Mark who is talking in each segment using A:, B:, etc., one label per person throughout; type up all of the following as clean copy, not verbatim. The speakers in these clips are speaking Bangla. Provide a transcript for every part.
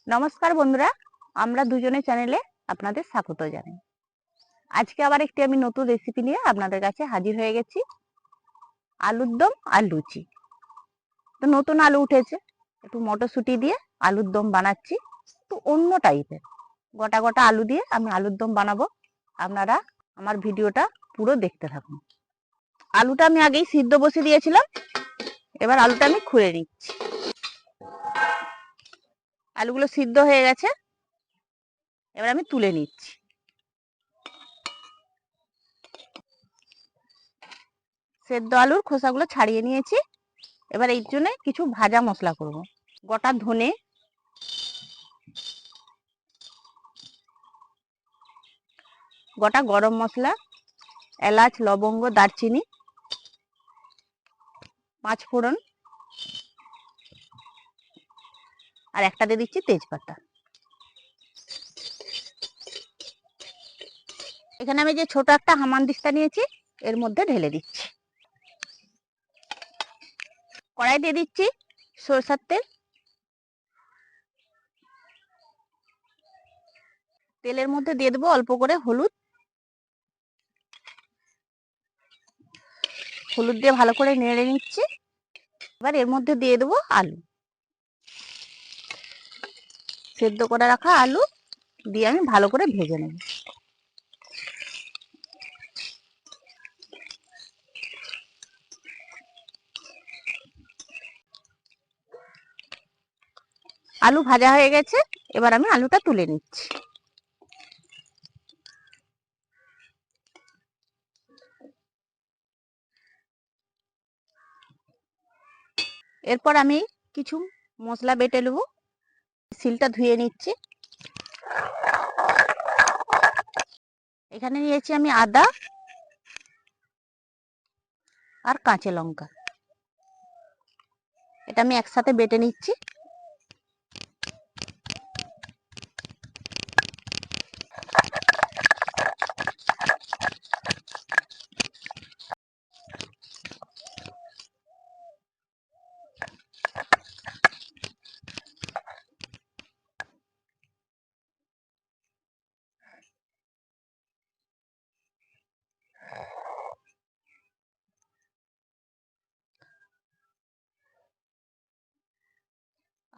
A: নমস্কার বন্ধুরা, আমরা দুজনে চ্যানেলে আপনাদের স্বাগত জানাই। আজকে আবার একটি আমি নতুন রেসিপি নিয়ে আপনাদের কাছে হাজির হয়ে গেছি। আলুর দম আর লুচি। তো নতুন আলু উঠেছে, একটু মটরশুঁটি দিয়ে আলুর দম বানাচ্ছি। তো অন্য টাইপের গোটা গোটা আলু দিয়ে আমি আলুর দম বানাবো। আপনারা আমার ভিডিওটা পুরো দেখতে থাকুন। আলুটা আমি আগেই সিদ্ধ বসিয়ে দিয়েছিলাম, এবার আলুটা আমি খুলে নিচ্ছি। আলুগুলো সিদ্ধ হয়ে গেছে, এবার আমি তুলে নিচ্ছি। সেদ্ধ আলুর খোসাগুলো ছাড়িয়ে নিয়েছি। এবার এই জন্য কিছু ভাজা মশলা করব। গোটা ধনে, গোটা গরম মশলা, এলাচ, লবঙ্গ, দারচিনি, 5 ফোড়ন, আর একটা দিয়ে দিচ্ছি তেজপাতা। এখানে আমি যে ছোট একটা হামানদিস্তা নিয়েছি, এর মধ্যে ঢেলে দিচ্ছি। কড়াই দিয়ে দিচ্ছি সরষের তেল। তেলের মধ্যে দিয়ে দেবো অল্প করে হলুদ। হলুদ দিয়ে ভালো করে নেড়ে নিচ্ছি। এবার এর মধ্যে দিয়ে দেবো আলু। সেদ্ধ করে রাখা আলু দিয়ে আমি ভালো করে ভেজে নেব। আলু ভাজা হয়ে গেছে, এবার আমি আলুটা তুলে নিচ্ছি। এরপর আমি কিছু মশলা বেটে নেব। শিলটা ধুয়ে নিচ্ছি। এখানে নিয়েছি আমি আদা আর কাঁচা লঙ্কা, এটা আমি একসাথে বেটে নিচ্ছি।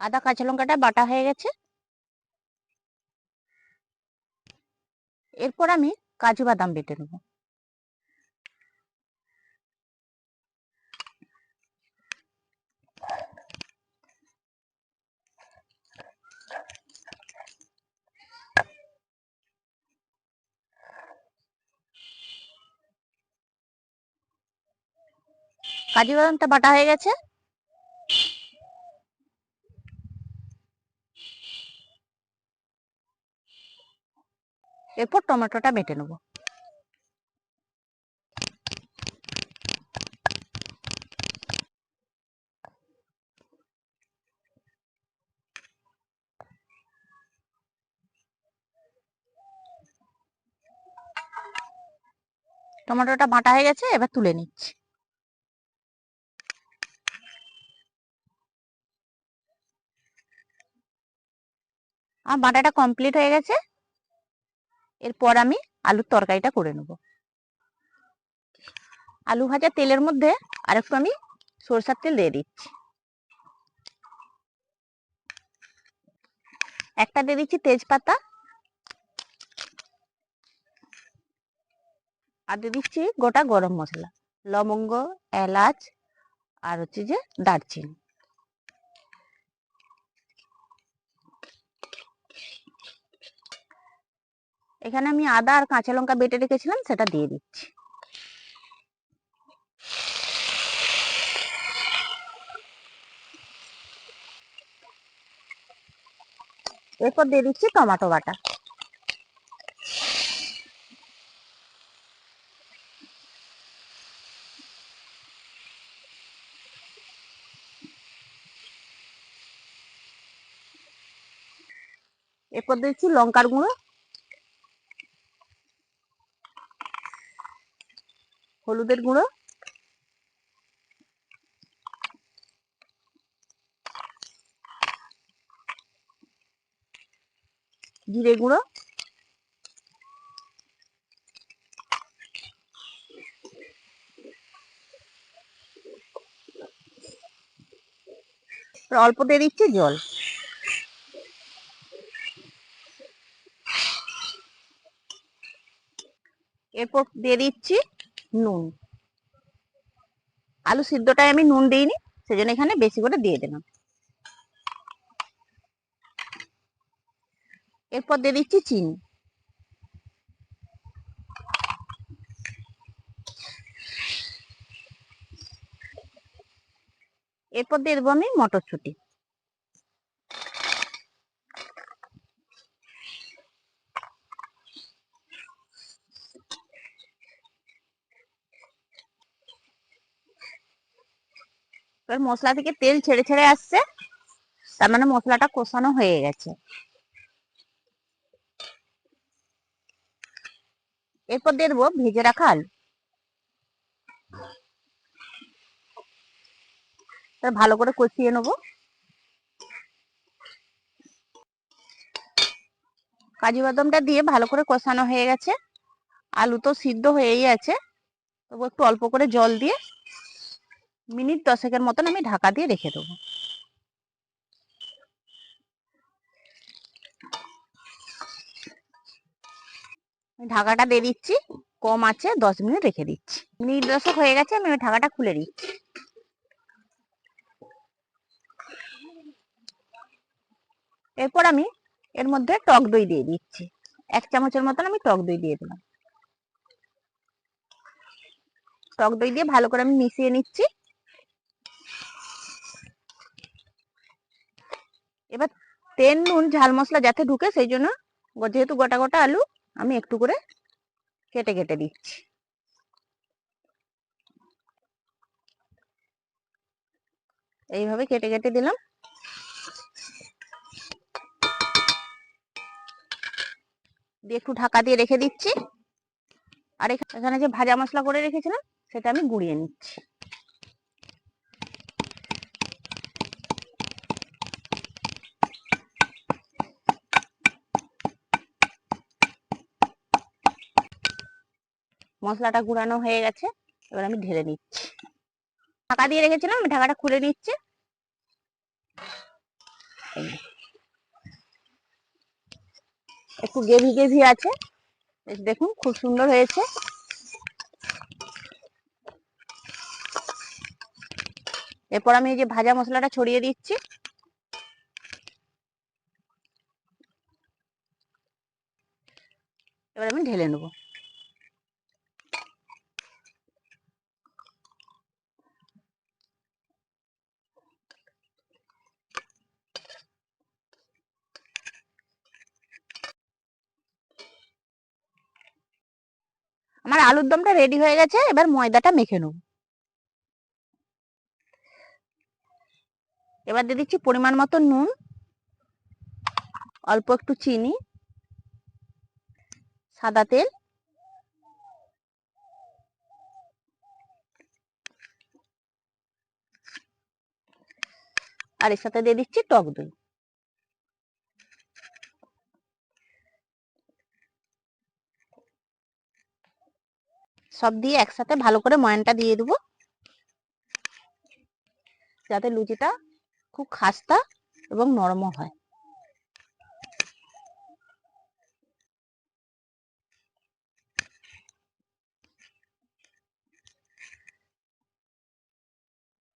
A: আদা কাঁচা লঙ্কাটা বাটা হয়ে গেছে। এরপর আমি কাজু বাদাম বেটে নেব। কাজু বাদামটা বাটা হয়ে গেছে। এরপর টমেটোটা বেটে নেব। টমেটোটা বাটা হয়ে গেছে, এবার তুলে নিচ্ছি। আমার বাটাটা কমপ্লিট হয়ে গেছে। এরপর আমি আলুর তরকারিটা করে নেব। আলু ভাজা তেলের মধ্যে আরেকটু আমি সরষের তেল দিয়ে দিচ্ছি। একটা দিয়ে দিচ্ছি তেজপাতা, আর দিয়ে দিচ্ছি গোটা গরম মশলা, লবঙ্গ, এলাচ, আর হচ্ছে যে দারচিনি। এখানে আমি আদা আর কাঁচা লঙ্কা বেটে রেখেছিলাম, সেটা দিয়ে দিচ্ছি। এরপর দিয়ে দিচ্ছি টমেটো বাটা। এরপর দিচ্ছি লঙ্কার গুঁড়ো, হলুদের গুঁড়ো, জিরে গুঁড়ো, অল্প দিয়ে দিচ্ছি জল। এরপর দিয়ে দিচ্ছি নুন। আলু সিদ্ধটায় আমি নুন দিইনি, সেজন্য এখানে বেশি করে দিয়ে দিলাম। এরপর দিয়ে দিচ্ছি চিনি। এরপর দিয়ে দেবো আমি মটরশুঁটি। এবার মশলা থেকে তেল ছেড়ে ছেড়ে আসছে, তার মানে মশলাটা কষানো হয়ে গেছে। এরপর দিয়ে দেবো ভেজে রাখা আলু। ভালো করে কষিয়ে নেবো। কাজু বাদামটা দিয়ে ভালো করে কষানো হয়ে গেছে, আলু তো সিদ্ধ হয়েই আছে, তবু একটু অল্প করে জল দিয়ে মিনিট 10 মতন আমি ঢাকা দিয়ে রেখে দেবো। ঢাকাটা দিয়ে দিচ্ছি, কম আছে 10 মিনিট রেখে দিচ্ছি। মিনিট 10 হয়ে গেছে, আমি ঢাকাটা খুলে দিচ্ছি। এরপর আমি এর মধ্যে টক দই দিয়ে দিচ্ছি। 1 চামচের মতন আমি টক দই দিয়ে দিলাম। টক দই দিয়ে ভালো করে আমি মিশিয়ে নিচ্ছি। এবার তেল, নুন, ঝাল মশলা যাতে ঢুকে সেই জন্য যেহেতু গোটা গোটা আলু আমি একটু করে কেটে কেটে দিচ্ছি। এইভাবে কেটে কেটে দিলাম। দিয়ে একটু ঢাকা দিয়ে রেখে দিচ্ছি। আর এখানে যে ভাজা মশলা করে রেখেছিলাম সেটা আমি গুঁড়িয়ে নিচ্ছি। মশলাটা গুঁড়ানো হয়ে গেছে, এবার আমি ঢেলে নিচ্ছি। ঢাকা দিয়ে রেখেছিলাম, আমি ঢাকাটা খুলে নিচ্ছি। একটু গ্রেভি গ্রেভি আছে, দেখুন খুব সুন্দর হয়েছে। এরপর আমি এই যে ভাজা মশলাটা ছড়িয়ে দিচ্ছি। এবার আমি ঢেলে নেব। আমার আলুর দমটা রেডি হয়ে গেছে, এবার ময়দাটা মেখে নেব। এবার দিয়ে দিচ্ছি পরিমাণ মতো নুন, অল্প একটু চিনি, সাদা তেল, আর এর সাথে দিয়ে দিচ্ছি টক দই। সব দিয়ে একসাথে ভালো করে ময়ানটা দিয়ে দেবো, যাতে লুচিটা খুব খাস্তা এবং নরম হয়।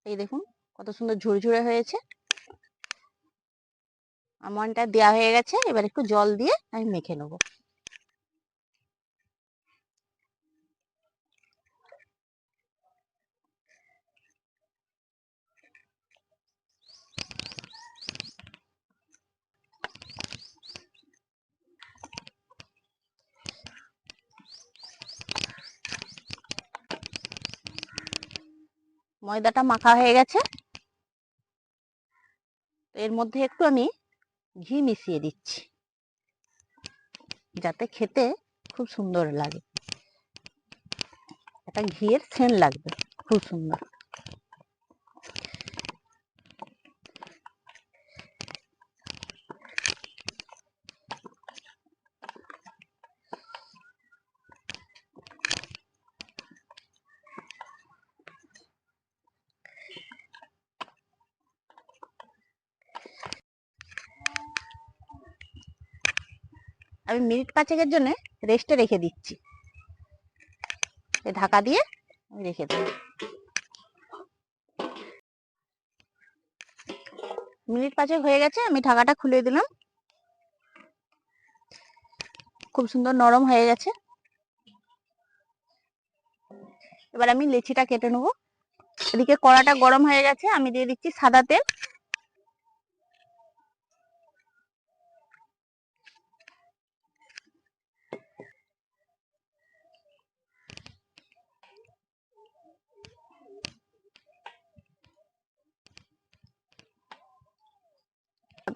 A: এই দেখুন কত সুন্দর ঝুরঝুরে হয়েছে। ময়ানটা দেওয়া হয়ে গেছে, এবার একটু জল দিয়ে আমি মেখে নেব। ময়দাটা মাখা হয়ে গেছে, এর মধ্যে একটু আমি ঘি মিশিয়ে দিচ্ছি, যাতে খেতে খুব সুন্দর লাগে। একটা ঘিয়ের সেন্ট লাগবে, খুব সুন্দর। আমি মিনিট 5 জন্য রেস্টে রেখে দিচ্ছি। ঢাকা দিয়ে আমি রেখে দেব। মিনিট 5 হয়ে গেছে, আমি ঢাকাটা খুলে দিলাম। খুব সুন্দর নরম হয়ে গেছে। এবার আমি লেচিটা কেটে নেব। এদিকে কড়াটা গরম হয়ে গেছে, আমি দিয়ে দিচ্ছি সাদা তেল।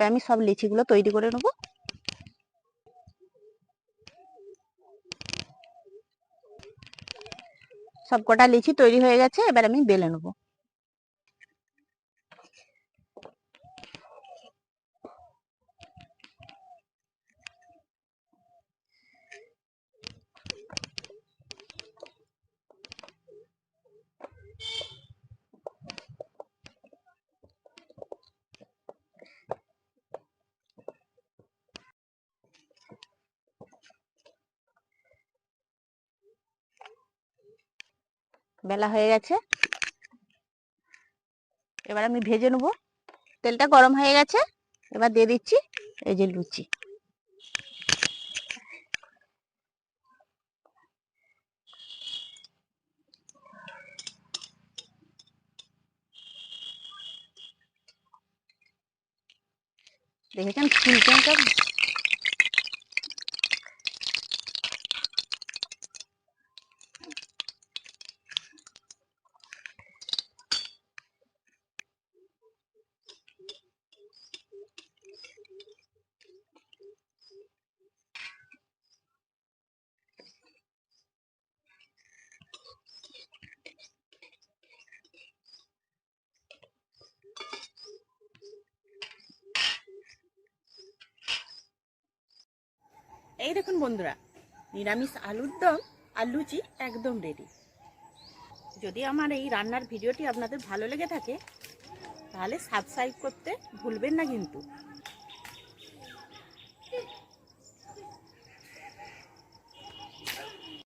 A: আমি সব লিচিগুলো তৈরি করে নেব। সব কটা লিচি তৈরি হয়ে গেছে, এবার আমি বেলে নেব। বেলা হয়ে গেছে, এবার আমি ভেজে নেব। তেলটা গরম হয়ে গেছে, এবার দিয়ে দিচ্ছি এই যে লুচি। দেখেছেন ফুলকনটা এই দেখুন বন্ধুরা, নিরামিষ আলুর দম আর লুচি একদম রেডি। যদি আমার এই রান্নার ভিডিওটি আপনাদের ভালো লেগে থাকে তাহলে সাবস্ক্রাইব করতে ভুলবেন না কিন্তু।